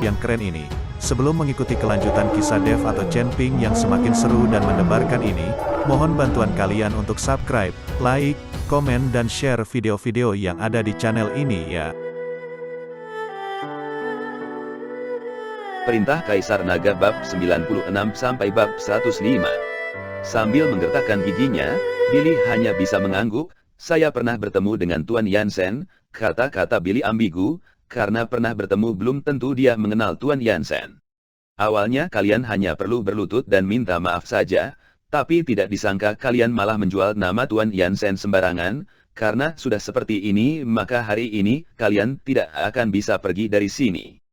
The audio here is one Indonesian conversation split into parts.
yang keren ini. Sebelum mengikuti kelanjutan kisah Dev atau Chen Ping yang semakin seru dan mendebarkan ini, mohon bantuan kalian untuk subscribe, like, komen dan share video-video yang ada di channel ini ya. Perintah Kaisar Naga bab 96 sampai bab 105. Sambil menggertakkan giginya, Billy hanya bisa mengangguk. Saya pernah bertemu dengan Tuan Yansen, kata-kata Billy ambigu, karena pernah bertemu belum tentu dia mengenal Tuan Yansen. Awalnya kalian hanya perlu berlutut dan minta maaf saja, tapi tidak disangka kalian malah menjual nama Tuan Yansen sembarangan. Karena sudah seperti ini, maka hari ini kalian tidak akan bisa pergi dari sini.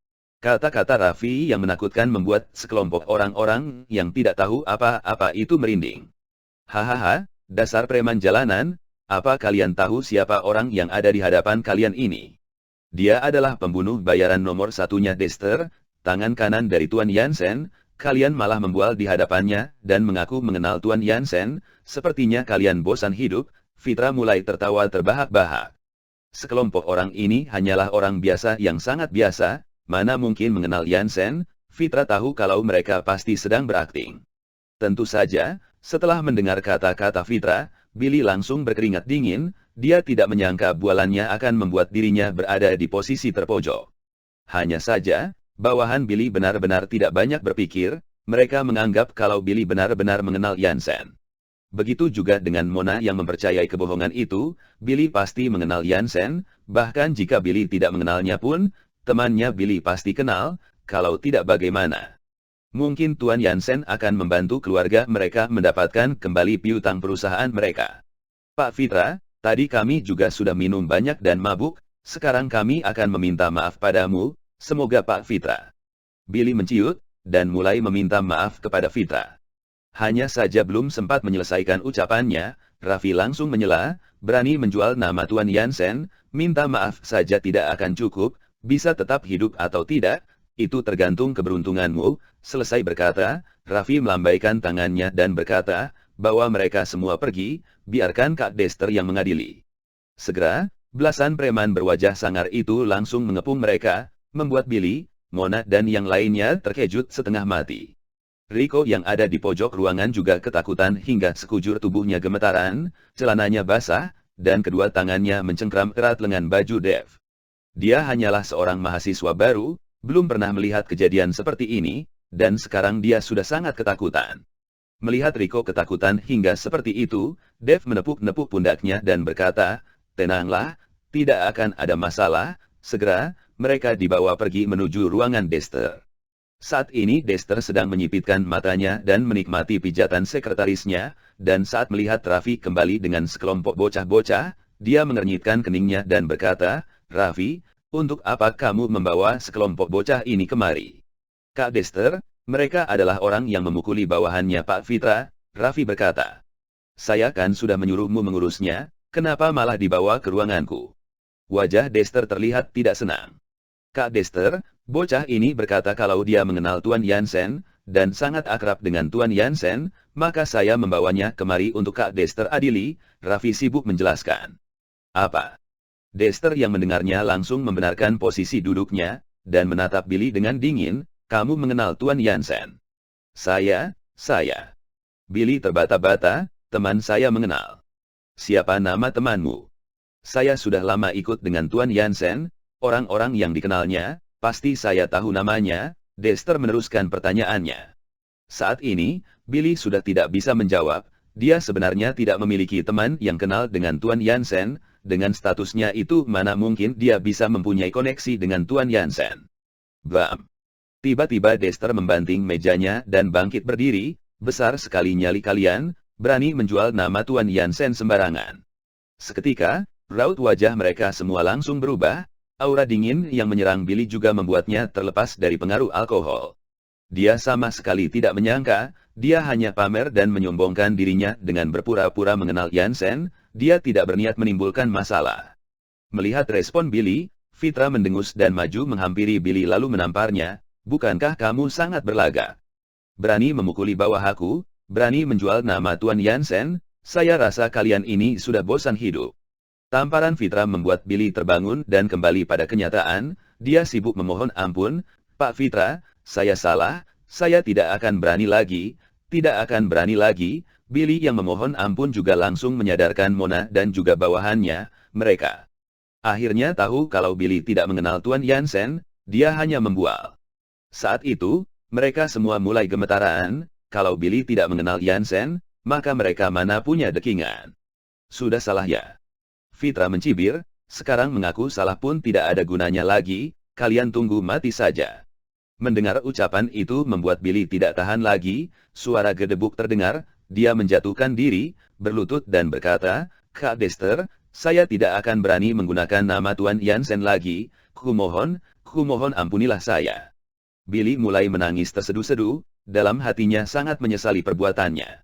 Kata-kata Raffi yang menakutkan membuat sekelompok orang-orang yang tidak tahu apa-apa itu merinding. Hahaha, dasar preman jalanan, apa kalian tahu siapa orang yang ada di hadapan kalian ini? Dia adalah pembunuh bayaran nomor satunya Dexter, tangan kanan dari Tuan Yansen. Kalian malah membual di hadapannya dan mengaku mengenal Tuan Yansen. Sepertinya kalian bosan hidup. Fitra mulai tertawa terbahak-bahak. Sekelompok orang ini hanyalah orang biasa yang sangat biasa. Mana mungkin mengenal Yansen? Fitra tahu kalau mereka pasti sedang berakting. Tentu saja, setelah mendengar kata-kata Fitra, Billy langsung berkeringat dingin. Dia tidak menyangka bualannya akan membuat dirinya berada di posisi terpojok. Hanya saja, bawahan Billy benar-benar tidak banyak berpikir. Mereka menganggap kalau Billy benar-benar mengenal Yansen. Begitu juga dengan Mona yang mempercayai kebohongan itu. Billy pasti mengenal Yansen. Bahkan jika Billy tidak mengenalnya pun, temannya Billy pasti kenal. Kalau tidak bagaimana? Mungkin Tuan Yansen akan membantu keluarga mereka mendapatkan kembali piutang perusahaan mereka. Pak Fitra, tadi kami juga sudah minum banyak dan mabuk. Sekarang kami akan meminta maaf padamu. Semoga Pak Fitra. Billy menciut dan mulai meminta maaf kepada Fitra. Hanya saja belum sempat menyelesaikan ucapannya, Raffi langsung menyela. Berani menjual nama Tuan Yansen, minta maaf saja tidak akan cukup. Bisa tetap hidup atau tidak, itu tergantung keberuntunganmu. Selesai berkata, Raffi melambaikan tangannya dan berkata, bahwa mereka semua pergi, biarkan Kak Dexter yang mengadili. Segera, belasan preman berwajah sangar itu langsung mengepung mereka, membuat Billy, Mona dan yang lainnya terkejut setengah mati. Rico yang ada di pojok ruangan juga ketakutan hingga sekujur tubuhnya gemetaran, celananya basah, dan kedua tangannya mencengkram erat lengan baju Dev. Dia hanyalah seorang mahasiswa baru, belum pernah melihat kejadian seperti ini, dan sekarang dia sudah sangat ketakutan. Melihat Rico ketakutan hingga seperti itu, Dev menepuk-nepuk pundaknya dan berkata, tenanglah, tidak akan ada masalah. Segera, mereka dibawa pergi menuju ruangan Dexter. Saat ini Dexter sedang menyipitkan matanya dan menikmati pijatan sekretarisnya, dan saat melihat Raffi kembali dengan sekelompok bocah-bocah, dia mengernyitkan keningnya dan berkata, Raffi, untuk apa kamu membawa sekelompok bocah ini kemari? Kak Dexter, mereka adalah orang yang memukuli bawahannya Pak Fitra. Raffi berkata, saya kan sudah menyuruhmu mengurusnya, kenapa malah dibawa ke ruanganku? Wajah Dexter terlihat tidak senang. Kak Dexter, bocah ini berkata kalau dia mengenal Tuan Yansen, dan sangat akrab dengan Tuan Yansen, maka saya membawanya kemari untuk Kak Dexter adili. Raffi sibuk menjelaskan. Apa? Dexter yang mendengarnya langsung membenarkan posisi duduknya, dan menatap Billy dengan dingin, kamu mengenal Tuan Yansen? Saya. Billy terbata-bata, teman saya mengenal. Siapa nama temanmu? Saya sudah lama ikut dengan Tuan Yansen, orang-orang yang dikenalnya, pasti saya tahu namanya. Dexter meneruskan pertanyaannya. Saat ini, Billy sudah tidak bisa menjawab, dia sebenarnya tidak memiliki teman yang kenal dengan Tuan Yansen. Dengan statusnya itu mana mungkin dia bisa mempunyai koneksi dengan Tuan Yansen. Bam! Tiba-tiba Dexter membanting mejanya dan bangkit berdiri, besar sekali nyali kalian, berani menjual nama Tuan Yansen sembarangan. Seketika, raut wajah mereka semua langsung berubah, aura dingin yang menyerang Billy juga membuatnya terlepas dari pengaruh alkohol. Dia sama sekali tidak menyangka, dia hanya pamer dan menyombongkan dirinya dengan berpura-pura mengenal Yansen. Dia tidak berniat menimbulkan masalah. Melihat respon Billy, Fitra mendengus dan maju menghampiri Billy lalu menamparnya, bukankah kamu sangat berlagak? Berani memukuli bawah aku, berani menjual nama Tuan Yansen, saya rasa kalian ini sudah bosan hidup. Tamparan Fitra membuat Billy terbangun dan kembali pada kenyataan, dia sibuk memohon ampun, Pak Fitra, saya salah, saya tidak akan berani lagi, tidak akan berani lagi. Billy yang memohon ampun juga langsung menyadarkan Mona dan juga bawahannya, mereka akhirnya tahu kalau Billy tidak mengenal Tuan Yansen, dia hanya membual. Saat itu, mereka semua mulai gemetaran, kalau Billy tidak mengenal Yansen, maka mereka mana punya dekingan. Sudah salah ya. Fitra mencibir, sekarang mengaku salah pun tidak ada gunanya lagi, kalian tunggu mati saja. Mendengar ucapan itu membuat Billy tidak tahan lagi, suara gedebuk terdengar, dia menjatuhkan diri, berlutut dan berkata, Kak Dexter, saya tidak akan berani menggunakan nama Tuan Yansen lagi, kumohon ampunilah saya. Billy mulai menangis terseduh-seduh, dalam hatinya sangat menyesali perbuatannya.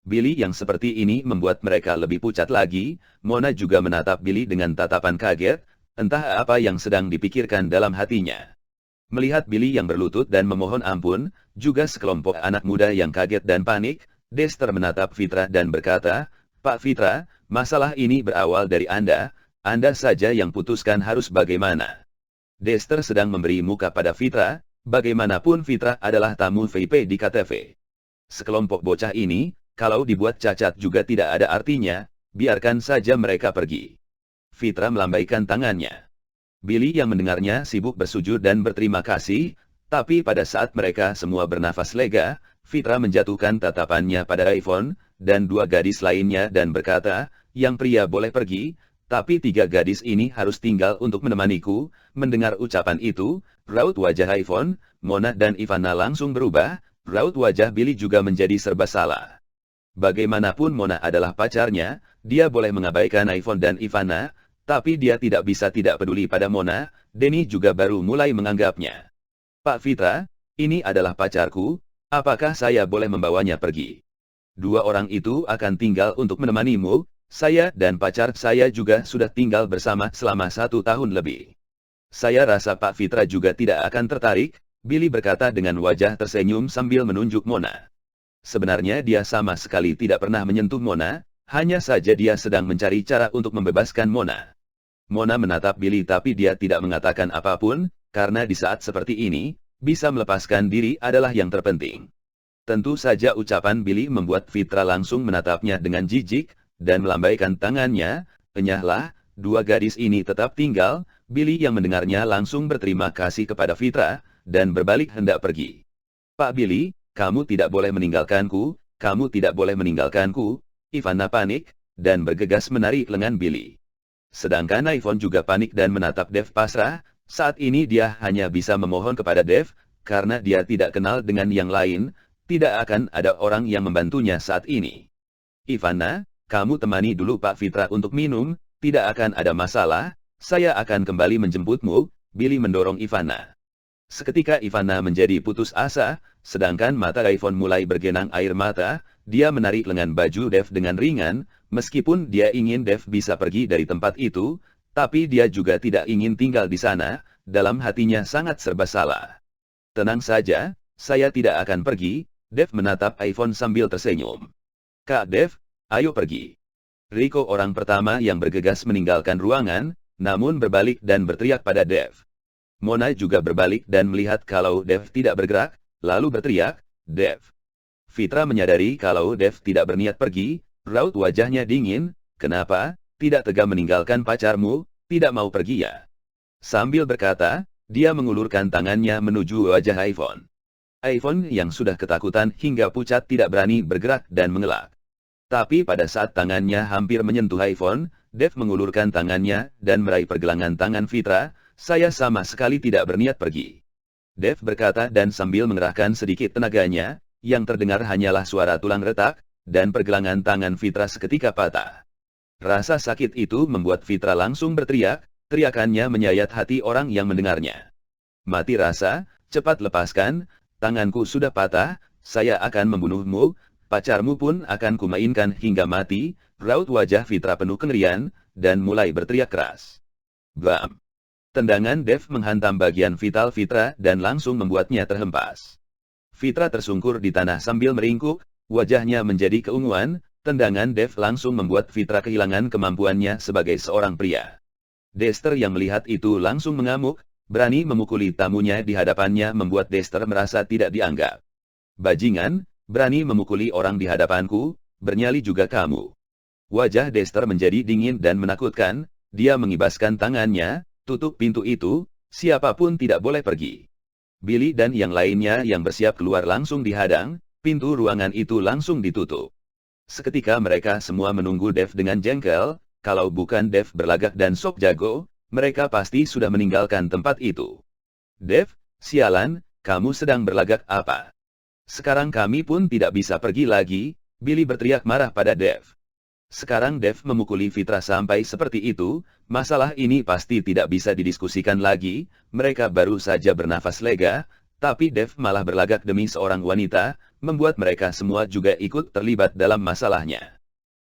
Billy yang seperti ini membuat mereka lebih pucat lagi, Mona juga menatap Billy dengan tatapan kaget, entah apa yang sedang dipikirkan dalam hatinya. Melihat Billy yang berlutut dan memohon ampun, juga sekelompok anak muda yang kaget dan panik, Dexter menatap Fitra dan berkata, Pak Fitra, masalah ini berawal dari Anda saja yang putuskan harus bagaimana. Dexter sedang memberi muka pada Fitra, bagaimanapun Fitra adalah tamu VIP di KTV. Sekelompok bocah ini, kalau dibuat cacat juga tidak ada artinya, biarkan saja mereka pergi. Fitra melambaikan tangannya. Billy yang mendengarnya sibuk bersujud dan berterima kasih, tapi pada saat mereka semua bernafas lega, Fitra menjatuhkan tatapannya pada iPhone, dan dua gadis lainnya dan berkata, yang pria boleh pergi, tapi tiga gadis ini harus tinggal untuk menemaniku. Mendengar ucapan itu, raut wajah iPhone, Mona dan Ivana langsung berubah, raut wajah Billy juga menjadi serba salah. Bagaimanapun Mona adalah pacarnya, dia boleh mengabaikan iPhone dan Ivana, tapi dia tidak bisa tidak peduli pada Mona. Denny juga baru mulai menganggapnya. Pak Fitra, ini adalah pacarku, apakah saya boleh membawanya pergi? Dua orang itu akan tinggal untuk menemanimu, saya dan pacar saya juga sudah tinggal bersama selama 1 tahun lebih. Saya rasa Pak Fitra juga tidak akan tertarik, Billy berkata dengan wajah tersenyum sambil menunjuk Mona. Sebenarnya dia sama sekali tidak pernah menyentuh Mona, hanya saja dia sedang mencari cara untuk membebaskan Mona. Mona menatap Billy tapi dia tidak mengatakan apapun, karena di saat seperti ini, bisa melepaskan diri adalah yang terpenting. Tentu saja ucapan Billy membuat Fitra langsung menatapnya dengan jijik, dan melambaikan tangannya, enyahlah, dua gadis ini tetap tinggal. Billy yang mendengarnya langsung berterima kasih kepada Fitra, dan berbalik hendak pergi. Pak Billy, kamu tidak boleh meninggalkanku, kamu tidak boleh meninggalkanku. Ivana panik, dan bergegas menarik lengan Billy. Sedangkan iPhone juga panik dan menatap Dev pasrah, saat ini dia hanya bisa memohon kepada Dev, karena dia tidak kenal dengan yang lain, tidak akan ada orang yang membantunya saat ini. Ivana, kamu temani dulu Pak Fitra untuk minum, tidak akan ada masalah, saya akan kembali menjemputmu. Billy mendorong Ivana. Seketika Ivana menjadi putus asa, sedangkan mata iPhone mulai bergenang air mata, dia menarik lengan baju Dev dengan ringan, meskipun dia ingin Dev bisa pergi dari tempat itu, tapi dia juga tidak ingin tinggal di sana, dalam hatinya sangat serba salah. Tenang saja, saya tidak akan pergi, Dev menatap iPhone sambil tersenyum. Kak Dev, ayo pergi. Rico orang pertama yang bergegas meninggalkan ruangan, namun berbalik dan berteriak pada Dev. Mona juga berbalik dan melihat kalau Dev tidak bergerak, lalu berteriak, Dev. Fitra menyadari kalau Dev tidak berniat pergi, raut wajahnya dingin, kenapa, tidak tega meninggalkan pacarmu, tidak mau pergi ya? Sambil berkata, dia mengulurkan tangannya menuju wajah iPhone. iPhone yang sudah ketakutan hingga pucat tidak berani bergerak dan mengelak. Tapi pada saat tangannya hampir menyentuh iPhone, Dev mengulurkan tangannya dan meraih pergelangan tangan Fitra, saya sama sekali tidak berniat pergi. Dev berkata dan sambil mengerahkan sedikit tenaganya, yang terdengar hanyalah suara tulang retak, dan pergelangan tangan Fitra seketika patah. Rasa sakit itu membuat Fitra langsung berteriak, teriakannya menyayat hati orang yang mendengarnya. Mati rasa, cepat lepaskan, tanganku sudah patah, saya akan membunuhmu, pacarmu pun akan kumainkan hingga mati. Raut wajah Fitra penuh kengerian, dan mulai berteriak keras. Bam! Tendangan Dev menghantam bagian vital Fitra dan langsung membuatnya terhempas. Fitra tersungkur di tanah sambil meringkuk, wajahnya menjadi keunguan, tendangan Dev langsung membuat Fitra kehilangan kemampuannya sebagai seorang pria. Dexter yang melihat itu langsung mengamuk, berani memukuli tamunya di hadapannya membuat Dexter merasa tidak dianggap. Bajingan, berani memukuli orang di hadapanku, bernyali juga kamu. Wajah Dexter menjadi dingin dan menakutkan, dia mengibaskan tangannya, tutup pintu itu, siapapun tidak boleh pergi. Billy dan yang lainnya yang bersiap keluar langsung dihadang, pintu ruangan itu langsung ditutup. Seketika mereka semua menunggu Dave dengan jengkel, kalau bukan Dave berlagak dan sok jago, mereka pasti sudah meninggalkan tempat itu. Dave, sialan, kamu sedang berlagak apa? Sekarang kami pun tidak bisa pergi lagi, Billy berteriak marah pada Dave. Sekarang Dave memukuli Fitra sampai seperti itu, masalah ini pasti tidak bisa didiskusikan lagi, mereka baru saja bernafas lega, tapi Dave malah berlagak demi seorang wanita, membuat mereka semua juga ikut terlibat dalam masalahnya.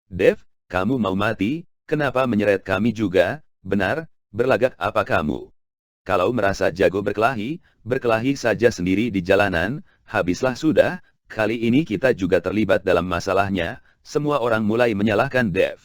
Dave, kamu mau mati, kenapa menyeret kami juga, benar, berlagak apa kamu? Kalau merasa jago berkelahi saja sendiri di jalanan, habislah sudah, kali ini kita juga terlibat dalam masalahnya, semua orang mulai menyalahkan Dave.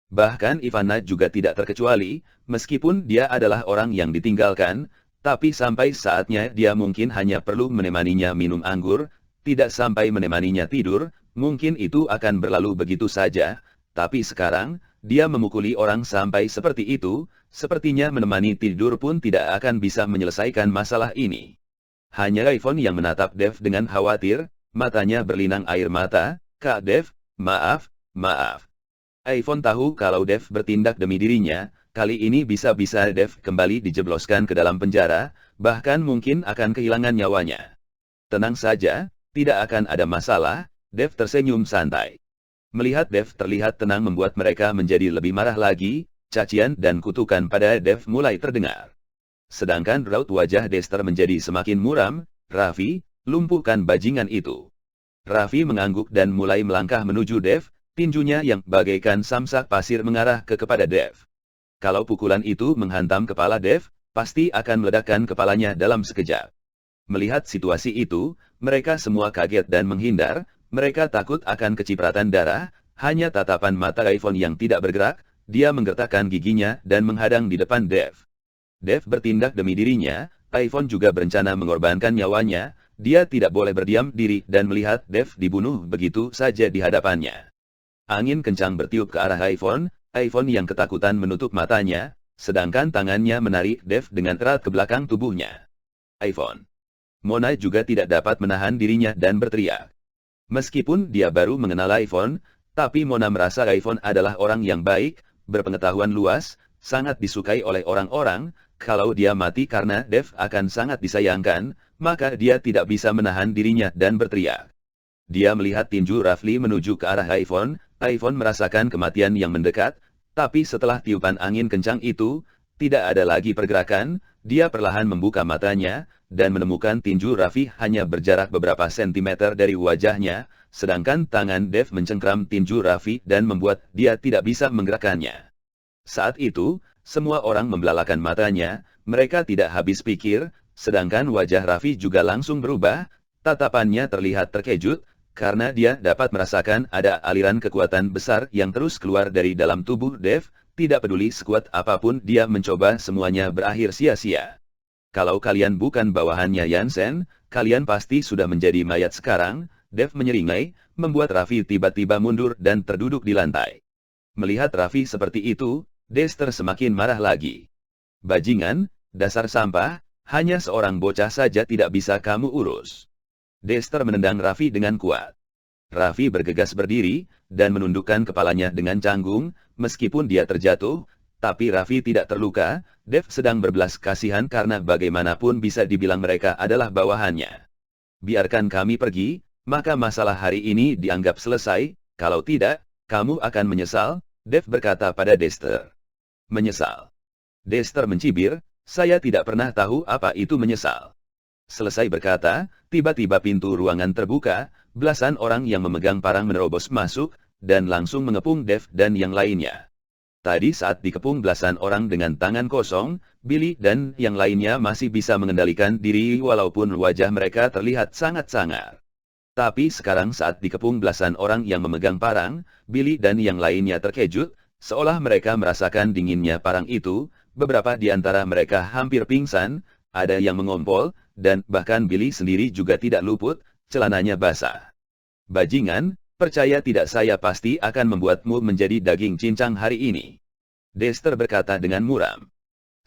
Bahkan Ivana juga tidak terkecuali, meskipun dia adalah orang yang ditinggalkan, tapi sampai saatnya dia mungkin hanya perlu menemaninya minum anggur, tidak sampai menemaninya tidur, mungkin itu akan berlalu begitu saja, tapi sekarang, dia memukuli orang sampai seperti itu, sepertinya menemani tidur pun tidak akan bisa menyelesaikan masalah ini. Hanya Ivan yang menatap Dave dengan khawatir, matanya berlinang air mata, Kak Dave, maaf. Ivan tahu kalau Dave bertindak demi dirinya, kali ini bisa-bisa Dave kembali dijebloskan ke dalam penjara, bahkan mungkin akan kehilangan nyawanya. Tenang saja, tidak akan ada masalah, Dave tersenyum santai. Melihat Dave terlihat tenang membuat mereka menjadi lebih marah lagi, cacian dan kutukan pada Dave mulai terdengar. Sedangkan raut wajah Dexter menjadi semakin muram, Raffi, lumpuhkan bajingan itu. Raffi mengangguk dan mulai melangkah menuju Dave, tinjunya yang bagaikan samsak pasir mengarah kepada Dave. Kalau pukulan itu menghantam kepala Dave, pasti akan meledakkan kepalanya dalam sekejap. Melihat situasi itu, mereka semua kaget dan menghindar, mereka takut akan kecipratan darah, hanya tatapan mata Ivan yang tidak bergerak, dia menggertakkan giginya dan menghadang di depan Dave. Dave bertindak demi dirinya, Ivan juga berencana mengorbankan nyawanya, dia tidak boleh berdiam diri dan melihat Dave dibunuh begitu saja di hadapannya. Angin kencang bertiup ke arah Ivan yang ketakutan menutup matanya, sedangkan tangannya menarik Dave dengan erat ke belakang tubuhnya. Ivan. Mona juga tidak dapat menahan dirinya dan berteriak. Meskipun dia baru mengenal Ivan, tapi Mona merasa Ivan adalah orang yang baik, berpengetahuan luas, sangat disukai oleh orang-orang, kalau dia mati karena Dave akan sangat disayangkan, maka dia tidak bisa menahan dirinya dan berteriak. Dia melihat tinju Rafli menuju ke arah Ivan merasakan kematian yang mendekat, tapi setelah tiupan angin kencang itu, tidak ada lagi pergerakan, dia perlahan membuka matanya, dan menemukan tinju Raffi hanya berjarak beberapa sentimeter dari wajahnya, sedangkan tangan Dave mencengkram tinju Raffi dan membuat dia tidak bisa menggerakkannya. Saat itu, semua orang membelalakan matanya, mereka tidak habis pikir, sedangkan wajah Raffi juga langsung berubah, tatapannya terlihat terkejut, karena dia dapat merasakan ada aliran kekuatan besar yang terus keluar dari dalam tubuh Dave, tidak peduli sekuat apapun dia mencoba semuanya berakhir sia-sia. Kalau kalian bukan bawahannya Yansen, kalian pasti sudah menjadi mayat sekarang, Dave menyeringai, membuat Raffi tiba-tiba mundur dan terduduk di lantai. Melihat Raffi seperti itu, Dexter semakin marah lagi. Bajingan, dasar sampah, hanya seorang bocah saja tidak bisa kamu urus. Dexter menendang Raffi dengan kuat. Raffi bergegas berdiri, dan menundukkan kepalanya dengan canggung, meskipun dia terjatuh, tapi Raffi tidak terluka, Dave sedang berbelas kasihan karena bagaimanapun bisa dibilang mereka adalah bawahannya. Biarkan kami pergi, maka masalah hari ini dianggap selesai, kalau tidak, kamu akan menyesal, Dave berkata pada Dexter. Menyesal. Dexter mencibir, saya tidak pernah tahu apa itu menyesal. Selesai berkata, tiba-tiba pintu ruangan terbuka, belasan orang yang memegang parang menerobos masuk, dan langsung mengepung Dave dan yang lainnya. Tadi saat dikepung belasan orang dengan tangan kosong, Billy dan yang lainnya masih bisa mengendalikan diri walaupun wajah mereka terlihat sangat sangar. Tapi sekarang saat dikepung belasan orang yang memegang parang, Billy dan yang lainnya terkejut, seolah mereka merasakan dinginnya parang itu, beberapa di antara mereka hampir pingsan, ada yang mengompol, dan bahkan Billy sendiri juga tidak luput, celananya basah. Bajingan, percaya tidak saya pasti akan membuatmu menjadi daging cincang hari ini. Dexter berkata dengan muram.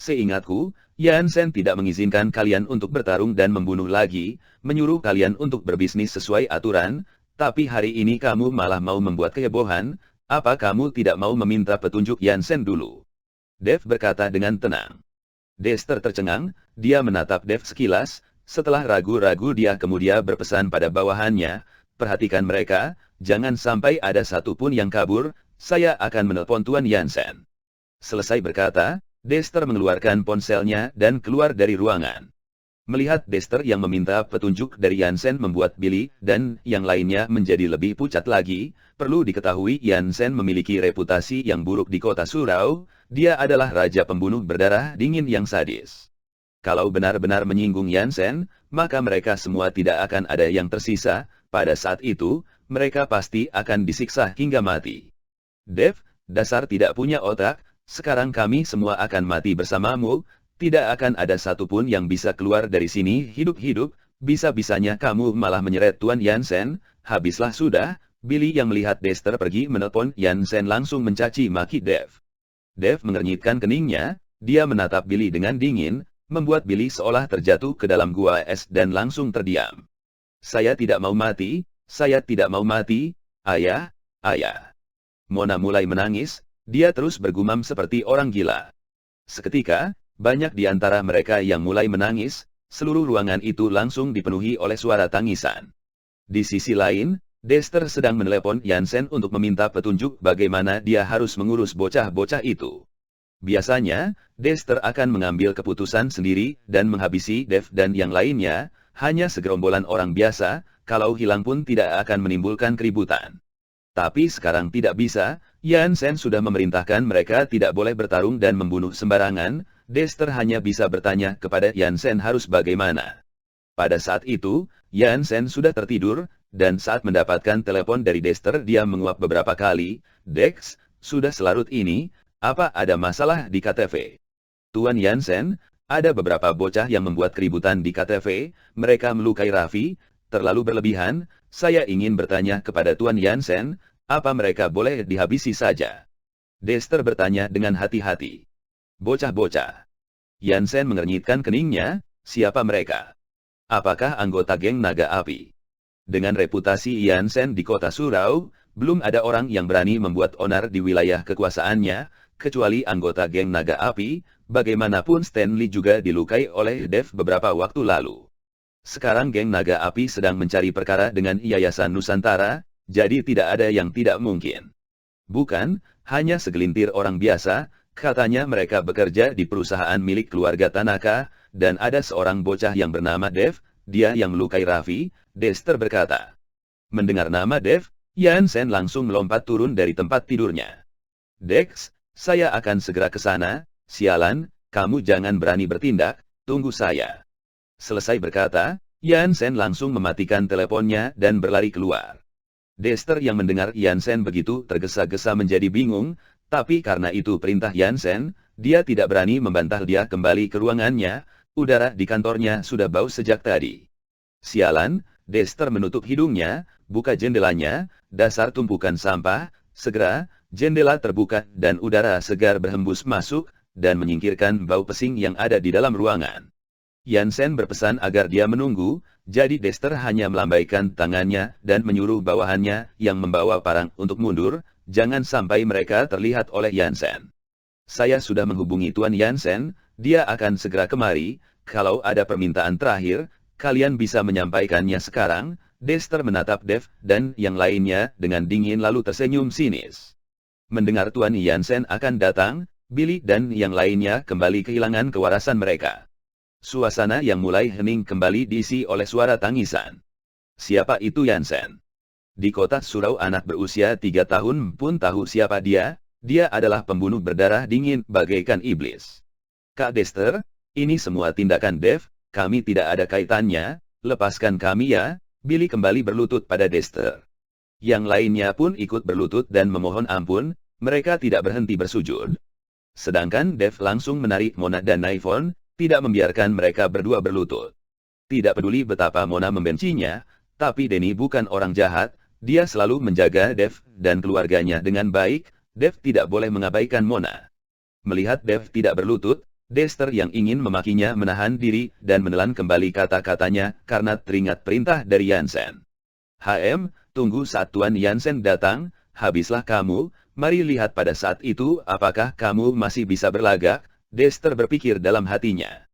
Seingatku, Yansen tidak mengizinkan kalian untuk bertarung dan membunuh lagi, menyuruh kalian untuk berbisnis sesuai aturan, tapi hari ini kamu malah mau membuat kehebohan, apa kamu tidak mau meminta petunjuk Yansen dulu? Dave berkata dengan tenang. Dexter tercengang, dia menatap Dave sekilas, setelah ragu-ragu dia kemudian berpesan pada bawahannya, perhatikan mereka, jangan sampai ada satupun yang kabur, saya akan menelpon Tuan Yansen. Selesai berkata, Dexter mengeluarkan ponselnya dan keluar dari ruangan. Melihat Dexter yang meminta petunjuk dari Yansen membuat Billy dan yang lainnya menjadi lebih pucat lagi, perlu diketahui Yansen memiliki reputasi yang buruk di kota Surau, dia adalah raja pembunuh berdarah dingin yang sadis. Kalau benar-benar menyinggung Yansen, maka mereka semua tidak akan ada yang tersisa, pada saat itu, mereka pasti akan disiksa hingga mati. Dave, dasar tidak punya otak, sekarang kami semua akan mati bersamamu, tidak akan ada satupun yang bisa keluar dari sini hidup-hidup, bisa-bisanya kamu malah menyeret Tuan Yansen, habislah sudah. Billy yang melihat Dexter pergi menelpon Yansen langsung mencaci maki Dave. Dave mengernyitkan keningnya, dia menatap Billy dengan dingin, membuat Billy seolah terjatuh ke dalam gua es dan langsung terdiam. Saya tidak mau mati, saya tidak mau mati, ayah, ayah. Mona mulai menangis. Dia terus bergumam seperti orang gila. Seketika, banyak di antara mereka yang mulai menangis, seluruh ruangan itu langsung dipenuhi oleh suara tangisan. Di sisi lain, Dexter sedang menelepon Yansen untuk meminta petunjuk bagaimana dia harus mengurus bocah-bocah itu. Biasanya, Dexter akan mengambil keputusan sendiri dan menghabisi Dave dan yang lainnya, hanya segerombolan orang biasa, kalau hilang pun tidak akan menimbulkan keributan. Tapi sekarang tidak bisa, Yansen sudah memerintahkan mereka tidak boleh bertarung dan membunuh sembarangan, Dexter hanya bisa bertanya kepada Yansen harus bagaimana. Pada saat itu, Yansen sudah tertidur, dan saat mendapatkan telepon dari Dexter dia menguap beberapa kali, Dex, sudah selarut ini, apa ada masalah di KTV? Tuan Yansen, ada beberapa bocah yang membuat keributan di KTV, mereka melukai Raffi, terlalu berlebihan, saya ingin bertanya kepada Tuan Yansen, apa mereka boleh dihabisi saja? Dexter bertanya dengan hati-hati. Bocah-bocah. Yansen mengernyitkan keningnya, siapa mereka? Apakah anggota geng naga api? Dengan reputasi Yansen di kota Surau, belum ada orang yang berani membuat onar di wilayah kekuasaannya, kecuali anggota geng naga api, bagaimanapun Stanley juga dilukai oleh Dave beberapa waktu lalu. Sekarang geng naga api sedang mencari perkara dengan Yayasan Nusantara, jadi tidak ada yang tidak mungkin. Bukan, hanya segelintir orang biasa, katanya mereka bekerja di perusahaan milik keluarga Tanaka, dan ada seorang bocah yang bernama Dave, dia yang melukai Raffi, Dexter berkata. Mendengar nama Dave, Yansen langsung melompat turun dari tempat tidurnya. Dex, saya akan segera ke sana, sialan, kamu jangan berani bertindak, tunggu saya. Selesai berkata, Yansen langsung mematikan teleponnya dan berlari keluar. Dexter yang mendengar Yansen begitu tergesa-gesa menjadi bingung, tapi karena itu perintah Yansen, dia tidak berani membantah dia kembali ke ruangannya, udara di kantornya sudah bau sejak tadi. Sialan, Dexter menutup hidungnya, buka jendelanya, dasar tumpukan sampah, segera, jendela terbuka dan udara segar berhembus masuk, dan menyingkirkan bau pesing yang ada di dalam ruangan. Yansen berpesan agar dia menunggu, jadi Dexter hanya melambaikan tangannya dan menyuruh bawahannya yang membawa parang untuk mundur, jangan sampai mereka terlihat oleh Yansen. Saya sudah menghubungi Tuan Yansen, dia akan segera kemari, kalau ada permintaan terakhir, kalian bisa menyampaikannya sekarang. Dexter menatap Dave dan yang lainnya dengan dingin lalu tersenyum sinis. Mendengar Tuan Yansen akan datang, Billy dan yang lainnya kembali kehilangan kewarasan mereka. Suasana yang mulai hening kembali diisi oleh suara tangisan. Siapa itu Yansen? Di kota Surau anak berusia 3 tahun pun tahu siapa dia, dia adalah pembunuh berdarah dingin bagaikan iblis. Kak Dexter, ini semua tindakan Dave, kami tidak ada kaitannya, lepaskan kami ya. Billy kembali berlutut pada Dexter. Yang lainnya pun ikut berlutut dan memohon ampun, mereka tidak berhenti bersujud. Sedangkan Dave langsung menarik Mona dan Naifon, tidak membiarkan mereka berdua berlutut. Tidak peduli betapa Mona membencinya, tapi Denny bukan orang jahat, dia selalu menjaga Dev dan keluarganya dengan baik, Dev tidak boleh mengabaikan Mona. Melihat Dev tidak berlutut, Dexter yang ingin memakinya menahan diri dan menelan kembali kata-katanya karena teringat perintah dari Jansen. Tunggu saat Tuan Jansen datang, habislah kamu, mari lihat pada saat itu apakah kamu masih bisa berlagak, Dexter berpikir dalam hatinya.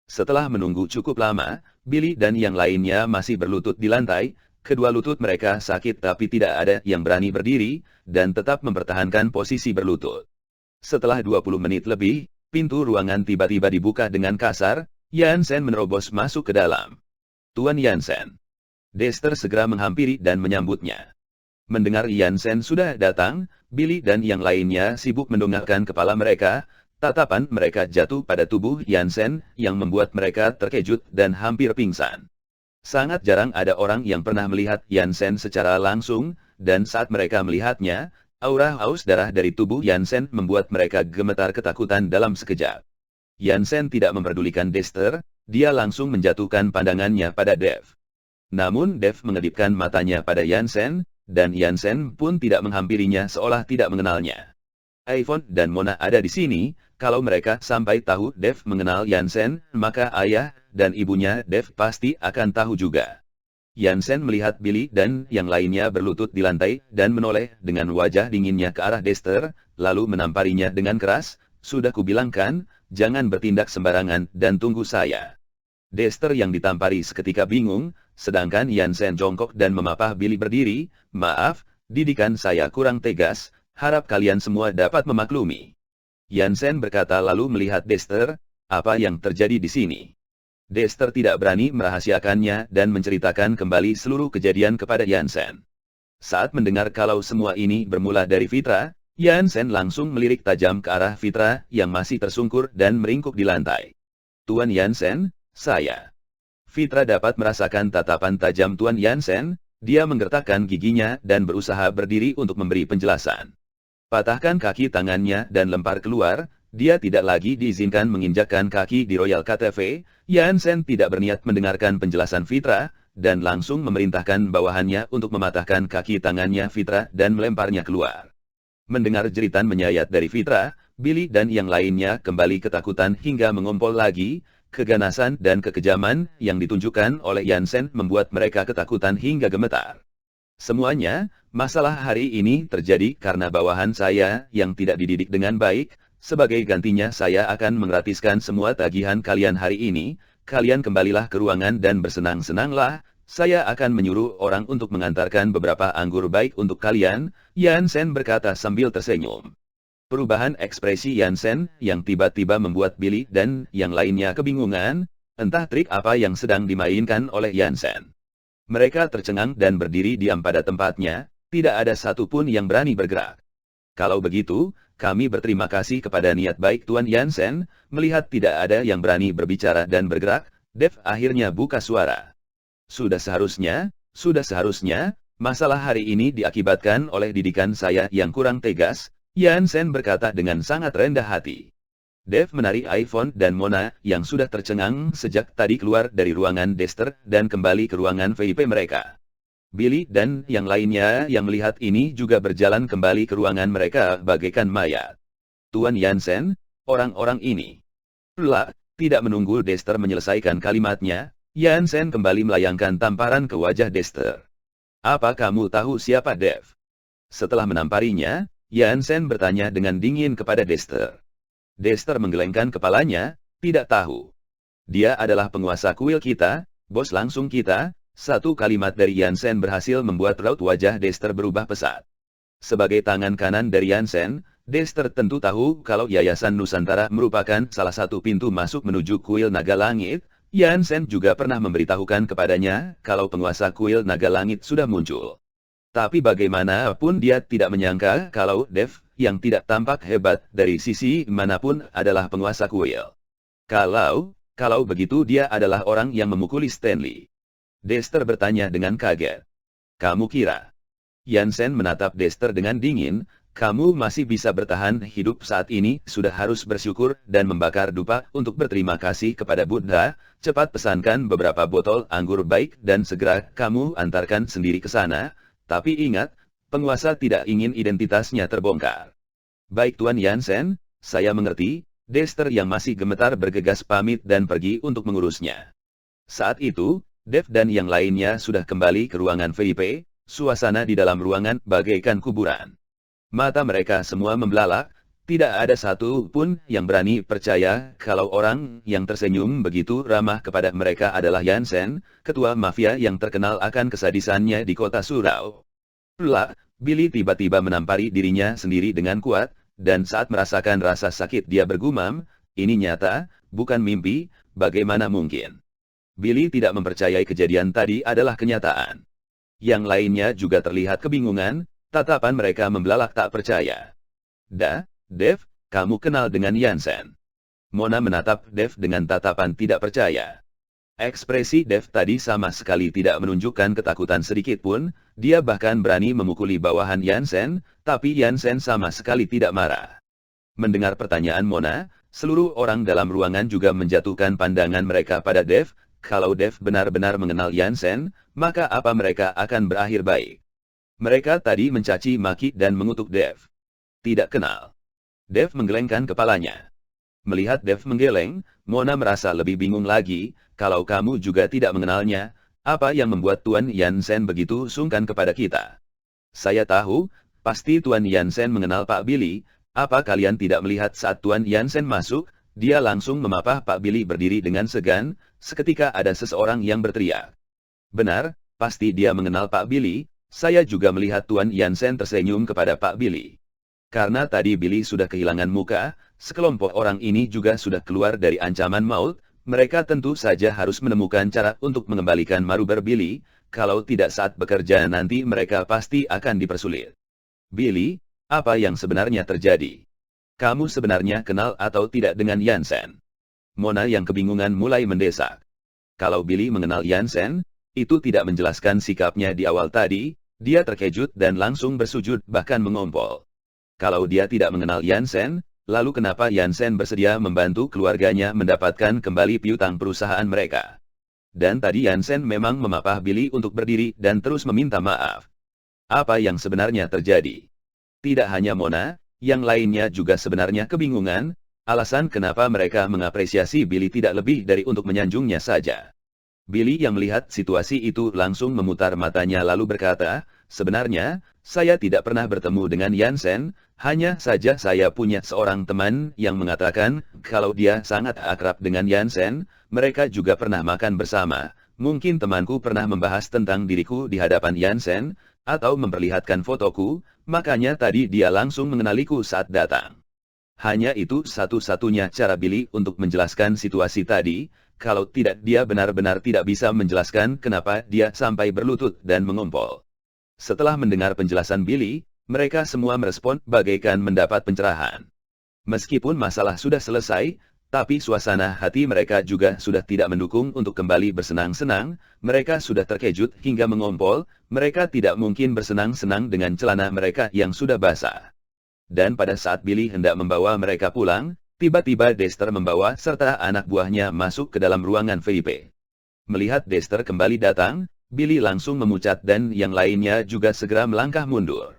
Setelah menunggu cukup lama, Billy dan yang lainnya masih berlutut di lantai, kedua lutut mereka sakit tapi tidak ada yang berani berdiri, dan tetap mempertahankan posisi berlutut. Setelah 20 menit lebih, pintu ruangan tiba-tiba dibuka dengan kasar, Jansen menerobos masuk ke dalam. Tuan Jansen. Dexter segera menghampiri dan menyambutnya. Mendengar Jansen sudah datang, Billy dan yang lainnya sibuk mendongakkan kepala mereka, tatapan mereka jatuh pada tubuh Jansen yang membuat mereka terkejut dan hampir pingsan. Sangat jarang ada orang yang pernah melihat Jansen secara langsung, dan saat mereka melihatnya, aura haus darah dari tubuh Jansen membuat mereka gemetar ketakutan dalam sekejap. Jansen tidak memperdulikan Dexter, dia langsung menjatuhkan pandangannya pada Dev. Namun Dev mengedipkan matanya pada Jansen, dan Jansen pun tidak menghampirinya seolah tidak mengenalnya. Yvonne dan Mona ada di sini, kalau mereka sampai tahu Dev mengenal Jansen, maka ayah dan ibunya Dev pasti akan tahu juga. Jansen melihat Billy dan yang lainnya berlutut di lantai dan menoleh dengan wajah dinginnya ke arah Dexter, lalu menamparinya dengan keras, "Sudah kubilangkan, jangan bertindak sembarangan dan tunggu saya." Dexter yang ditampari seketika bingung, sedangkan Jansen jongkok dan memapah Billy berdiri, "Maaf, didikan saya kurang tegas, harap kalian semua dapat memaklumi." Jansen berkata lalu melihat Dexter, "Apa yang terjadi di sini?" Dexter tidak berani merahasiakannya dan menceritakan kembali seluruh kejadian kepada Jansen. Saat mendengar kalau semua ini bermula dari Fitra, Jansen langsung melirik tajam ke arah Fitra yang masih tersungkur dan meringkuk di lantai. "Tuan Jansen, saya." Fitra dapat merasakan tatapan tajam Tuan Jansen, dia menggertakkan giginya dan berusaha berdiri untuk memberi penjelasan. Patahkan kaki tangannya dan lempar keluar, dia tidak lagi diizinkan menginjakkan kaki di Royal KTV. Jansen tidak berniat mendengarkan penjelasan Fitra, dan langsung memerintahkan bawahannya untuk mematahkan kaki tangannya Fitra dan melemparnya keluar. Mendengar jeritan menyayat dari Fitra, Billy dan yang lainnya kembali ketakutan hingga mengompol lagi, keganasan dan kekejaman yang ditunjukkan oleh Jansen membuat mereka ketakutan hingga gemetar. "Semuanya, masalah hari ini terjadi karena bawahan saya yang tidak dididik dengan baik. Sebagai gantinya saya akan menggratiskan semua tagihan kalian hari ini, kalian kembalilah ke ruangan dan bersenang-senanglah, saya akan menyuruh orang untuk mengantarkan beberapa anggur baik untuk kalian," Jansen berkata sambil tersenyum. Perubahan ekspresi Jansen yang tiba-tiba membuat Billy dan yang lainnya kebingungan, entah trik apa yang sedang dimainkan oleh Jansen. Mereka tercengang dan berdiri diam pada tempatnya, tidak ada satupun yang berani bergerak. "Kalau begitu, kami berterima kasih kepada niat baik Tuan Jansen." Melihat tidak ada yang berani berbicara dan bergerak, Dev akhirnya buka suara. Sudah seharusnya, masalah hari ini diakibatkan oleh didikan saya yang kurang tegas," Jansen berkata dengan sangat rendah hati. Dev menarik Yvonne dan Mona yang sudah tercengang sejak tadi keluar dari ruangan Dexter dan kembali ke ruangan VIP mereka. Billy dan yang lainnya yang melihat ini juga berjalan kembali ke ruangan mereka bagaikan mayat. "Tuan Jansen, orang-orang ini." Tidak menunggu Dexter menyelesaikan kalimatnya, Jansen kembali melayangkan tamparan ke wajah Dexter. "Apa kamu tahu siapa Dev?" Setelah menamparinya, Jansen bertanya dengan dingin kepada Dexter. Dexter menggelengkan kepalanya, "Tidak tahu. Dia adalah penguasa kuil kita, bos langsung kita." Satu kalimat dari Jansen berhasil membuat raut wajah Dexter berubah pesat. Sebagai tangan kanan dari Jansen, Dexter tentu tahu kalau Yayasan Nusantara merupakan salah satu pintu masuk menuju kuil Naga Langit. Jansen juga pernah memberitahukan kepadanya kalau penguasa kuil Naga Langit sudah muncul. Tapi bagaimanapun dia tidak menyangka kalau Dev, yang tidak tampak hebat dari sisi manapun adalah penguasa kuil. Kalau begitu dia adalah orang yang memukuli Stanley. Dexter bertanya dengan kaget. "Kamu kira?" Jansen menatap Dexter dengan dingin, Kamu masih bisa bertahan hidup saat ini, sudah harus bersyukur dan membakar dupa untuk berterima kasih kepada Buddha. Cepat pesankan beberapa botol anggur baik dan segera kamu antarkan sendiri ke sana. Tapi ingat, penguasa tidak ingin identitasnya terbongkar. Baik Tuan Yansen, saya mengerti. Dexter yang masih gemetar bergegas pamit dan pergi untuk mengurusnya. Saat itu, Dev dan yang lainnya sudah kembali ke ruangan VIP. Suasana di dalam ruangan bagaikan kuburan. Mata mereka semua membelalak, tidak ada satu pun yang berani percaya kalau orang yang tersenyum begitu ramah kepada mereka adalah Yansen, ketua mafia yang terkenal akan kesadisannya di kota Surau. Billy tiba-tiba menampari dirinya sendiri dengan kuat, dan saat merasakan rasa sakit dia bergumam, ini nyata, bukan mimpi, bagaimana mungkin? Billy tidak mempercayai kejadian tadi adalah kenyataan. Yang lainnya juga terlihat kebingungan, tatapan mereka membelalak tak percaya. Dev, kamu kenal dengan Yansen? Mona menatap Dev dengan tatapan tidak percaya. Ekspresi Dev tadi sama sekali tidak menunjukkan ketakutan sedikit pun, dia bahkan berani memukuli bawahan Yansen, tapi Yansen sama sekali tidak marah. Mendengar pertanyaan Mona, seluruh orang dalam ruangan juga menjatuhkan pandangan mereka pada Dev. Kalau Dev benar-benar mengenal Yansen, maka apa mereka akan berakhir baik? Mereka tadi mencaci maki dan mengutuk Dev. Tidak kenal. Dev menggelengkan kepalanya. Melihat Dev menggeleng, Mona merasa lebih bingung lagi. Kalau kamu juga tidak mengenalnya, apa yang membuat Tuan Yansen begitu sungkan kepada kita? Saya tahu, pasti Tuan Yansen mengenal Pak Billy. Apa kalian tidak melihat saat Tuan Yansen masuk, dia langsung memapah Pak Billy berdiri dengan segan, seketika ada seseorang yang berteriak. Benar, pasti dia mengenal Pak Billy, saya juga melihat Tuan Yansen tersenyum kepada Pak Billy. Karena tadi Billy sudah kehilangan muka, sekelompok orang ini juga sudah keluar dari ancaman maut. Mereka tentu saja harus menemukan cara untuk mengembalikan maruber Billy, kalau tidak saat bekerja nanti mereka pasti akan dipersulit. Billy, apa yang sebenarnya terjadi? Kamu sebenarnya kenal atau tidak dengan Yansen? Mona yang kebingungan mulai mendesak. Kalau Billy mengenal Yansen, itu tidak menjelaskan sikapnya di awal tadi, dia terkejut dan langsung bersujud bahkan mengompol. Kalau dia tidak mengenal Yansen, lalu kenapa Yansen bersedia membantu keluarganya mendapatkan kembali piutang perusahaan mereka? Dan tadi Yansen memang memapah Billy untuk berdiri dan terus meminta maaf. Apa yang sebenarnya terjadi? Tidak hanya Mona, yang lainnya juga sebenarnya kebingungan, alasan kenapa mereka mengapresiasi Billy tidak lebih dari untuk menyanjungnya saja. Billy yang melihat situasi itu langsung memutar matanya lalu berkata, sebenarnya, saya tidak pernah bertemu dengan Yansen, hanya saja saya punya seorang teman yang mengatakan, kalau dia sangat akrab dengan Yansen, mereka juga pernah makan bersama. Mungkin temanku pernah membahas tentang diriku di hadapan Yansen, atau memperlihatkan fotoku, makanya tadi dia langsung mengenaliku saat datang. Hanya itu satu-satunya cara Billy untuk menjelaskan situasi tadi, kalau tidak dia benar-benar tidak bisa menjelaskan kenapa dia sampai berlutut dan mengompol. Setelah mendengar penjelasan Billy, mereka semua merespon bagaikan mendapat pencerahan. Meskipun masalah sudah selesai, tapi suasana hati mereka juga sudah tidak mendukung untuk kembali bersenang-senang, mereka sudah terkejut hingga mengompol, mereka tidak mungkin bersenang-senang dengan celana mereka yang sudah basah. Dan pada saat Billy hendak membawa mereka pulang, tiba-tiba Dexter membawa serta anak buahnya masuk ke dalam ruangan VIP. Melihat Dexter kembali datang, Billy langsung memucat dan yang lainnya juga segera melangkah mundur.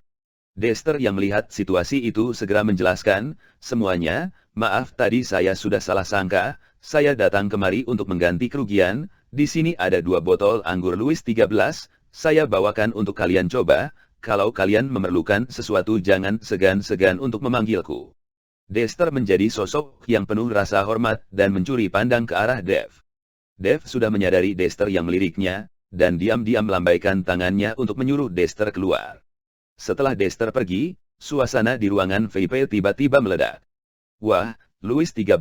Dexter yang melihat situasi itu segera menjelaskan, semuanya, maaf tadi saya sudah salah sangka, saya datang kemari untuk mengganti kerugian, di sini ada 2 botol anggur Louis 13, saya bawakan untuk kalian coba, kalau kalian memerlukan sesuatu jangan segan-segan untuk memanggilku. Dexter menjadi sosok yang penuh rasa hormat dan mencuri pandang ke arah Dev. Dev sudah menyadari Dexter yang meliriknya, dan diam-diam melambaikan tangannya untuk menyuruh Dexter keluar. Setelah Dexter pergi, suasana di ruangan VIP tiba-tiba meledak. Wah, Louis 13,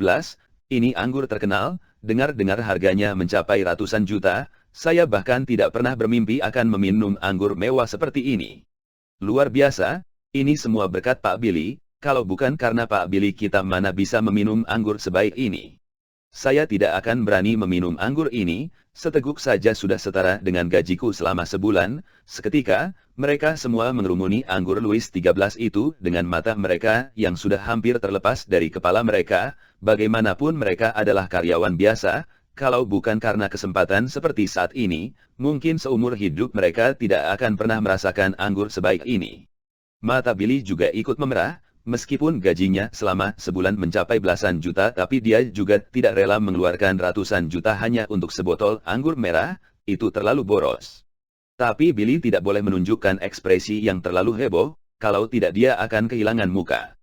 ini anggur terkenal, dengar-dengar harganya mencapai ratusan juta, saya bahkan tidak pernah bermimpi akan meminum anggur mewah seperti ini. Luar biasa, ini semua berkat Pak Billy, kalau bukan karena Pak Billy kita mana bisa meminum anggur sebaik ini. Saya tidak akan berani meminum anggur ini, Seteguk saja sudah setara dengan gajiku selama sebulan. Seketika, mereka semua mengerumuni anggur Louis XIII itu dengan mata mereka yang sudah hampir terlepas dari kepala mereka. Bagaimanapun mereka adalah karyawan biasa, kalau bukan karena kesempatan seperti saat ini, mungkin seumur hidup mereka tidak akan pernah merasakan anggur sebaik ini. Mata Billy juga ikut memerah. Meskipun gajinya selama sebulan mencapai belasan juta, tapi dia juga tidak rela mengeluarkan ratusan juta hanya untuk sebotol anggur merah, itu terlalu boros. Tapi Billy tidak boleh menunjukkan ekspresi yang terlalu heboh, kalau tidak dia akan kehilangan muka.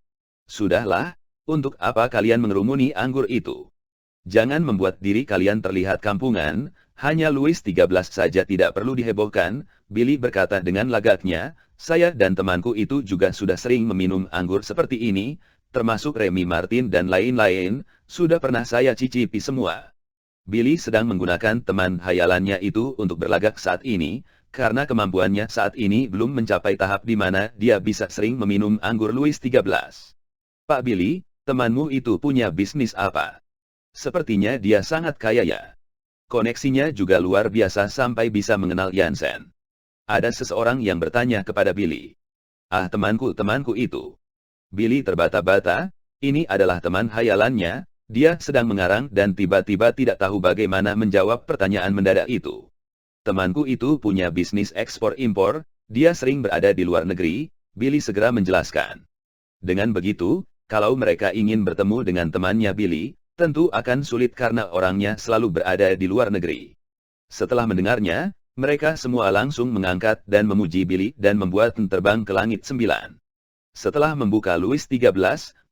Sudahlah, untuk apa kalian mengerumuni anggur itu? Jangan membuat diri kalian terlihat kampungan, hanya Louis XIII saja tidak perlu dihebohkan, Billy berkata dengan lagaknya. Saya dan temanku itu juga sudah sering meminum anggur seperti ini, termasuk Remy Martin dan lain-lain, sudah pernah saya cicipi semua. Billy sedang menggunakan teman hayalannya itu untuk berlagak saat ini, karena kemampuannya saat ini belum mencapai tahap di mana dia bisa sering meminum anggur Louis XIII. Pak Billy, temanmu itu punya bisnis apa? Sepertinya dia sangat kaya ya. Koneksinya juga luar biasa sampai bisa mengenal Jansen. Ada seseorang yang bertanya kepada Billy. Ah, temanku itu. Billy terbata-bata, ini adalah teman hayalannya, dia sedang mengarang dan tiba-tiba tidak tahu bagaimana menjawab pertanyaan mendadak itu. Temanku itu punya bisnis ekspor-impor, dia sering berada di luar negeri, Billy segera menjelaskan. Dengan begitu, kalau mereka ingin bertemu dengan temannya Billy, tentu akan sulit karena orangnya selalu berada di luar negeri. Setelah mendengarnya, mereka semua langsung mengangkat dan memuji Billy dan membuat terbang ke langit 9. Setelah membuka Louis XIII,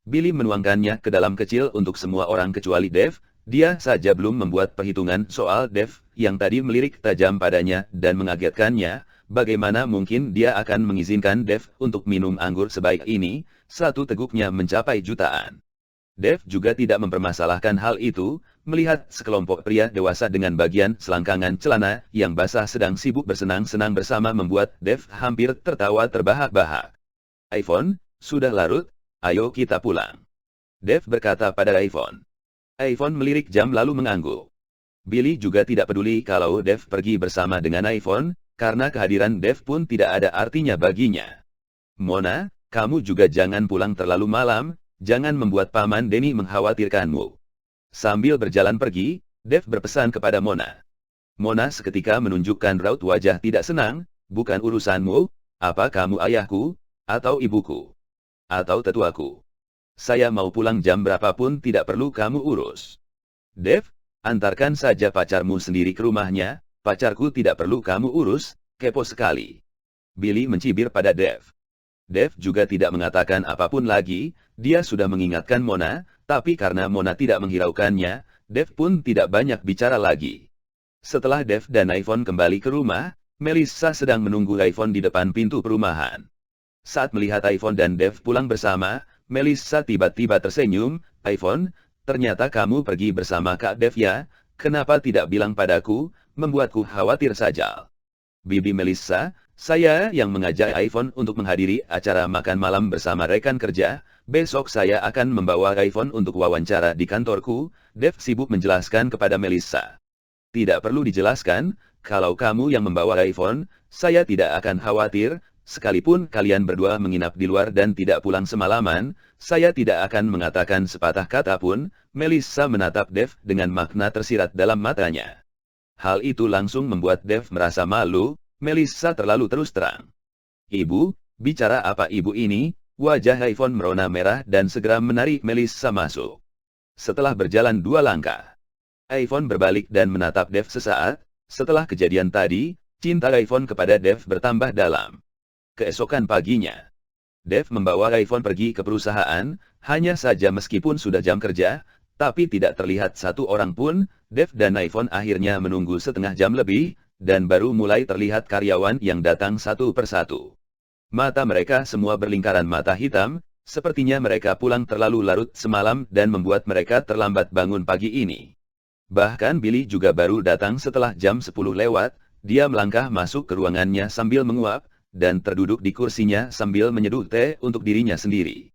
Billy menuangkannya ke dalam kecil untuk semua orang kecuali Dave. Dia saja belum membuat perhitungan soal Dave yang tadi melirik tajam padanya dan mengagetkannya. Bagaimana mungkin dia akan mengizinkan Dave untuk minum anggur sebaik ini, satu teguknya mencapai jutaan. Dave juga tidak mempermasalahkan hal itu, melihat sekelompok pria dewasa dengan bagian selangkangan celana yang basah sedang sibuk bersenang-senang bersama membuat Dave hampir tertawa terbahak-bahak. Iphone, sudah larut, ayo kita pulang. Dave berkata pada iPhone. iPhone melirik jam lalu mengangguk. Billy juga tidak peduli kalau Dave pergi bersama dengan iPhone, karena kehadiran Dave pun tidak ada artinya baginya. Mona, kamu juga jangan pulang terlalu malam, jangan membuat Paman Denny mengkhawatirkanmu. Sambil berjalan pergi, Dave berpesan kepada Mona. Mona seketika menunjukkan raut wajah tidak senang, bukan urusanmu, apa kamu ayahku, atau ibuku, atau tetuaku. Saya mau pulang jam berapapun tidak perlu kamu urus. Dave, antarkan saja pacarmu sendiri ke rumahnya, pacarku tidak perlu kamu urus, kepo sekali. Billy mencibir pada Dave. Dave juga tidak mengatakan apapun lagi, dia sudah mengingatkan Mona, tapi karena Mona tidak menghiraukannya, Dave pun tidak banyak bicara lagi. Setelah Dave dan iPhone kembali ke rumah, Melissa sedang menunggu iPhone di depan pintu perumahan. Saat melihat iPhone dan Dave pulang bersama, Melissa tiba-tiba tersenyum. iPhone, ternyata kamu pergi bersama Kak Dave ya, kenapa tidak bilang padaku, membuatku khawatir saja. Bibi Melissa, saya yang mengajak iPhone untuk menghadiri acara makan malam bersama rekan kerja. Besok saya akan membawa iPhone untuk wawancara di kantorku, Dave sibuk menjelaskan kepada Melissa. Tidak perlu dijelaskan, kalau kamu yang membawa iPhone, saya tidak akan khawatir, sekalipun kalian berdua menginap di luar dan tidak pulang semalaman, saya tidak akan mengatakan sepatah kata pun. Melissa menatap Dave dengan makna tersirat dalam matanya. Hal itu langsung membuat Dave merasa malu. Melissa terlalu terus terang. Ibu, bicara apa ibu ini? Wajah iPhone merona merah dan segera menarik Melissa masuk. Setelah berjalan 2 langkah, iPhone berbalik dan menatap Dave sesaat. Setelah kejadian tadi, cinta iPhone kepada Dave bertambah dalam. Keesokan paginya, Dave membawa iPhone pergi ke perusahaan, hanya saja meskipun sudah jam kerja, tapi tidak terlihat satu orang pun. Dave dan iPhone akhirnya menunggu setengah jam lebih, dan baru mulai terlihat karyawan yang datang satu persatu. Mata mereka semua berlingkaran mata hitam, sepertinya mereka pulang terlalu larut semalam dan membuat mereka terlambat bangun pagi ini. Bahkan Billy juga baru datang setelah jam 10 lewat, dia melangkah masuk ke ruangannya sambil menguap, dan terduduk di kursinya sambil menyeduh teh untuk dirinya sendiri.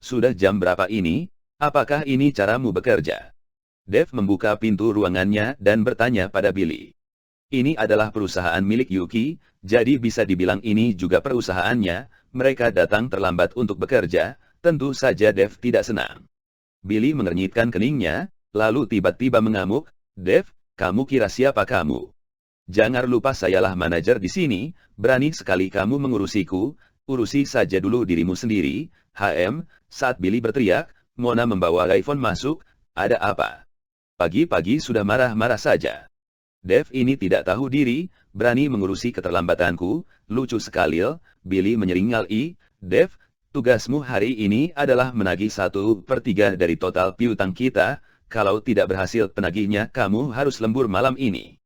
Sudah jam berapa ini? Apakah ini caramu bekerja? Dev membuka pintu ruangannya dan bertanya pada Billy. Ini adalah perusahaan milik Yuki, jadi bisa dibilang ini juga perusahaannya. Mereka datang terlambat untuk bekerja, tentu saja Dev tidak senang. Billy mengernyitkan keningnya, lalu tiba-tiba mengamuk, "Dev, kamu kira siapa kamu? Jangan lupa sayalah manajer di sini, berani sekali kamu mengurusiku, urusi saja dulu dirimu sendiri." Saat Billy berteriak, Mona membawa iPhone masuk. "Ada apa? Pagi-pagi sudah marah-marah saja. Dev ini tidak tahu diri, berani mengurusi keterlambatanku, lucu sekali." Billy menyeringal. "Dev, tugasmu hari ini adalah menagih 1/3 dari total piutang kita, kalau tidak berhasil penagihnya kamu harus lembur malam ini."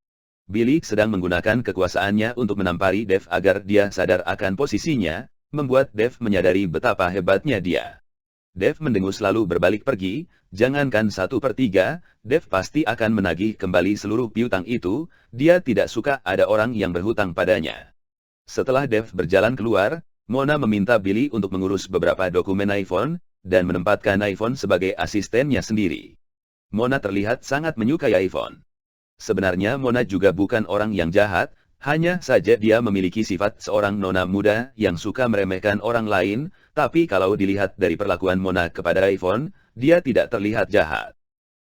Billy sedang menggunakan kekuasaannya untuk menampari Dev agar dia sadar akan posisinya, membuat Dev menyadari betapa hebatnya dia. Dev mendengus lalu berbalik pergi. Jangankan 1/3, Dev pasti akan menagih kembali seluruh piutang itu. Dia tidak suka ada orang yang berhutang padanya. Setelah Dev berjalan keluar, Mona meminta Billy untuk mengurus beberapa dokumen iPhone, dan menempatkan iPhone sebagai asistennya sendiri. Mona terlihat sangat menyukai iPhone. Sebenarnya Mona juga bukan orang yang jahat, hanya saja dia memiliki sifat seorang nona muda yang suka meremehkan orang lain, tapi kalau dilihat dari perlakuan Mona kepada iPhone, dia tidak terlihat jahat.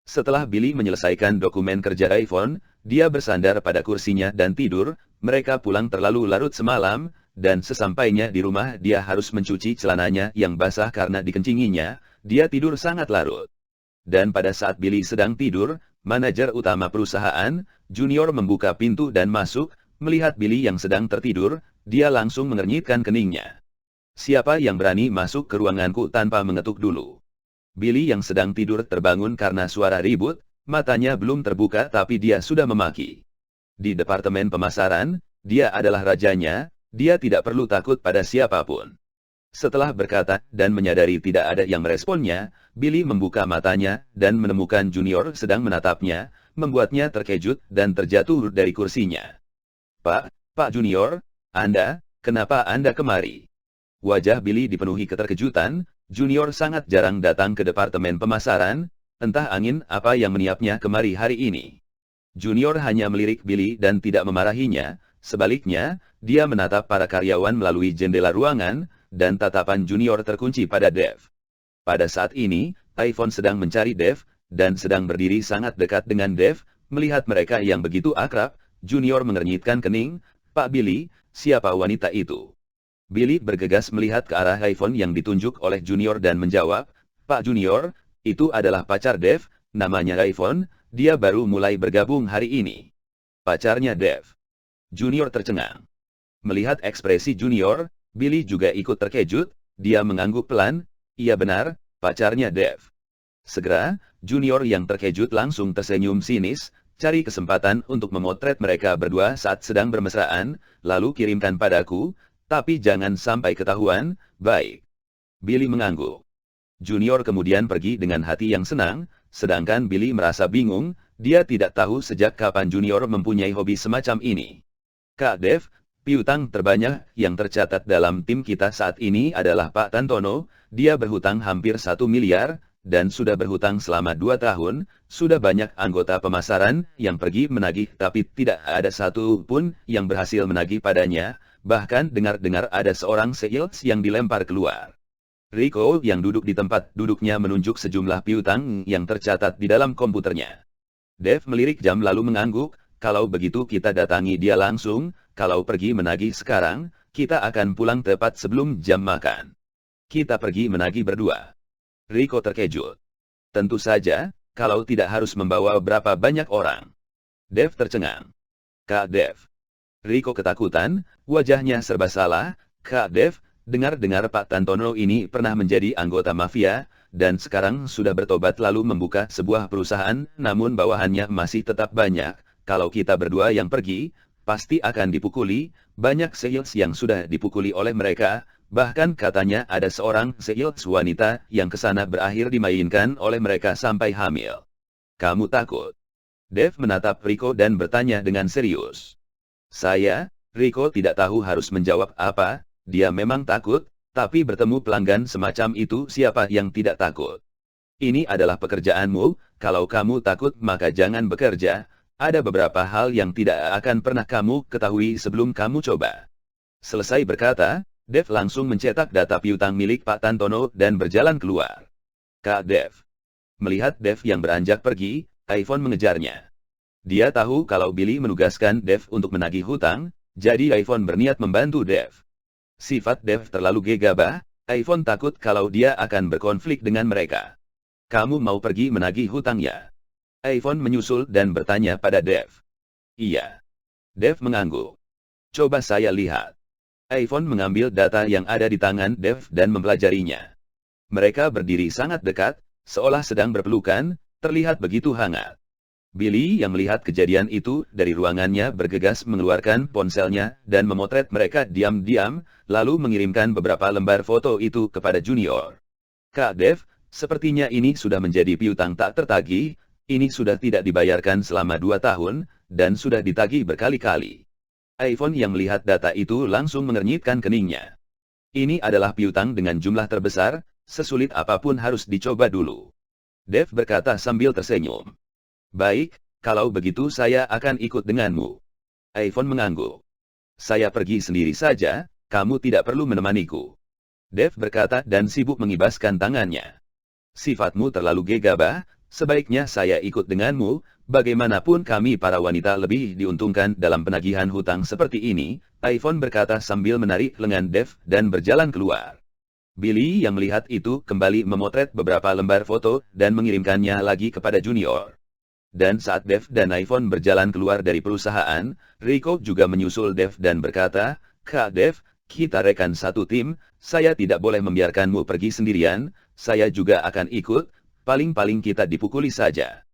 Setelah Billy menyelesaikan dokumen kerja iPhone, dia bersandar pada kursinya dan tidur. Mereka pulang terlalu larut semalam, dan sesampainya di rumah dia harus mencuci celananya yang basah karena dikencinginya. Dia tidur sangat larut. Dan pada saat Billy sedang tidur, manajer utama perusahaan, Junior membuka pintu dan masuk. Melihat Billy yang sedang tertidur, dia langsung mengernyitkan keningnya. "Siapa yang berani masuk ke ruanganku tanpa mengetuk dulu?" Billy yang sedang tidur terbangun karena suara ribut, matanya belum terbuka tapi dia sudah memaki. Di departemen pemasaran, dia adalah rajanya, dia tidak perlu takut pada siapapun. Setelah berkata dan menyadari tidak ada yang meresponnya, Billy membuka matanya dan menemukan Junior sedang menatapnya, membuatnya terkejut dan terjatuh dari kursinya. Pak Junior, kenapa Anda kemari?" Wajah Billy dipenuhi keterkejutan. Junior sangat jarang datang ke departemen pemasaran, entah angin apa yang meniapnya kemari hari ini. Junior hanya melirik Billy dan tidak memarahinya, sebaliknya, dia menatap para karyawan melalui jendela ruangan, dan tatapan Junior terkunci pada Dev. Pada saat ini, iPhone sedang mencari Dev, dan sedang berdiri sangat dekat dengan Dev. Melihat mereka yang begitu akrab, Junior mengernyitkan kening. "Pak Billy, siapa wanita itu?" Billy bergegas melihat ke arah iPhone yang ditunjuk oleh Junior dan menjawab, "Pak Junior, itu adalah pacar Dev, namanya iPhone, dia baru mulai bergabung hari ini." "Pacarnya Dev?" Junior tercengang. Melihat ekspresi Junior, Billy juga ikut terkejut. Dia mengangguk pelan. "Iya benar, pacarnya Dev." Segera, Junior yang terkejut langsung tersenyum sinis. "Cari kesempatan untuk memotret mereka berdua saat sedang bermesraan, lalu kirimkan padaku, tapi jangan sampai ketahuan." "Baik." Billy mengangguk. Junior kemudian pergi dengan hati yang senang, sedangkan Billy merasa bingung. Dia tidak tahu sejak kapan Junior mempunyai hobi semacam ini. "Kak Dev, piutang terbanyak yang tercatat dalam tim kita saat ini adalah Pak Tantono. Dia berhutang hampir 1 miliar, dan sudah berhutang selama 2 tahun. Sudah banyak anggota pemasaran yang pergi menagih tapi tidak ada satu pun yang berhasil menagih padanya. Bahkan dengar-dengar ada seorang sales yang dilempar keluar." Rico yang duduk di tempat duduknya menunjuk sejumlah piutang yang tercatat di dalam komputernya. Dev melirik jam lalu mengangguk. "Kalau begitu kita datangi dia langsung. Kalau pergi menagih sekarang, kita akan pulang tepat sebelum jam makan. Kita pergi menagih berdua." Rico terkejut. "Tentu saja, kalau tidak harus membawa berapa banyak orang." Dev tercengang. "Kak Dev." Rico ketakutan, wajahnya serba salah. "Kak Dev, dengar-dengar Pak Tantono ini pernah menjadi anggota mafia, dan sekarang sudah bertobat lalu membuka sebuah perusahaan, namun bawahannya masih tetap banyak. Kalau kita berdua yang pergi, pasti akan dipukuli. Banyak sales yang sudah dipukuli oleh mereka, bahkan katanya ada seorang sales wanita yang kesana berakhir dimainkan oleh mereka sampai hamil. Kamu takut?" Dev menatap Rico dan bertanya dengan serius. Rico tidak tahu harus menjawab apa. Dia memang takut, tapi bertemu pelanggan semacam itu siapa yang tidak takut. Ini adalah pekerjaanmu, kalau kamu takut maka jangan bekerja, ada beberapa hal yang tidak akan pernah kamu ketahui sebelum kamu coba. Selesai berkata, Dev langsung mencetak data piutang milik Pak Tantono dan berjalan keluar. Kak Dev. Melihat Dev yang beranjak pergi, iPhone mengejarnya. Dia tahu kalau Billy menugaskan Dev untuk menagih hutang, jadi iPhone berniat membantu Dev. Sifat Dev terlalu gegabah, iPhone takut kalau dia akan berkonflik dengan mereka. Kamu mau pergi menagih hutang ya? iPhone menyusul dan bertanya pada Dev. Iya. Dev mengangguk. Coba saya lihat. iPhone mengambil data yang ada di tangan Dev dan mempelajarinya. Mereka berdiri sangat dekat, seolah sedang berpelukan, terlihat begitu hangat. Billy yang melihat kejadian itu dari ruangannya bergegas mengeluarkan ponselnya dan memotret mereka diam-diam, lalu mengirimkan beberapa lembar foto itu kepada Junior. Kak Dev, sepertinya ini sudah menjadi piutang tak tertagih, ini sudah tidak dibayarkan selama 2 tahun, dan sudah ditagih berkali-kali. iPhone yang melihat data itu langsung mengernyitkan keningnya. Ini adalah piutang dengan jumlah terbesar, sesulit apapun harus dicoba dulu. Dev berkata sambil tersenyum. Baik, kalau begitu saya akan ikut denganmu. iPhone mengangguk. Saya pergi sendiri saja, kamu tidak perlu menemaniku. Dev berkata dan sibuk mengibaskan tangannya. Sifatmu terlalu gegabah, sebaiknya saya ikut denganmu, bagaimanapun kami para wanita lebih diuntungkan dalam penagihan hutang seperti ini, iPhone berkata sambil menarik lengan Dev dan berjalan keluar. Billy yang melihat itu kembali memotret beberapa lembar foto dan mengirimkannya lagi kepada Junior. Dan saat Dev dan iPhone berjalan keluar dari perusahaan, Rico juga menyusul Dev dan berkata, Kak Dev, kita rekan satu tim, saya tidak boleh membiarkanmu pergi sendirian, saya juga akan ikut, paling-paling kita dipukuli saja.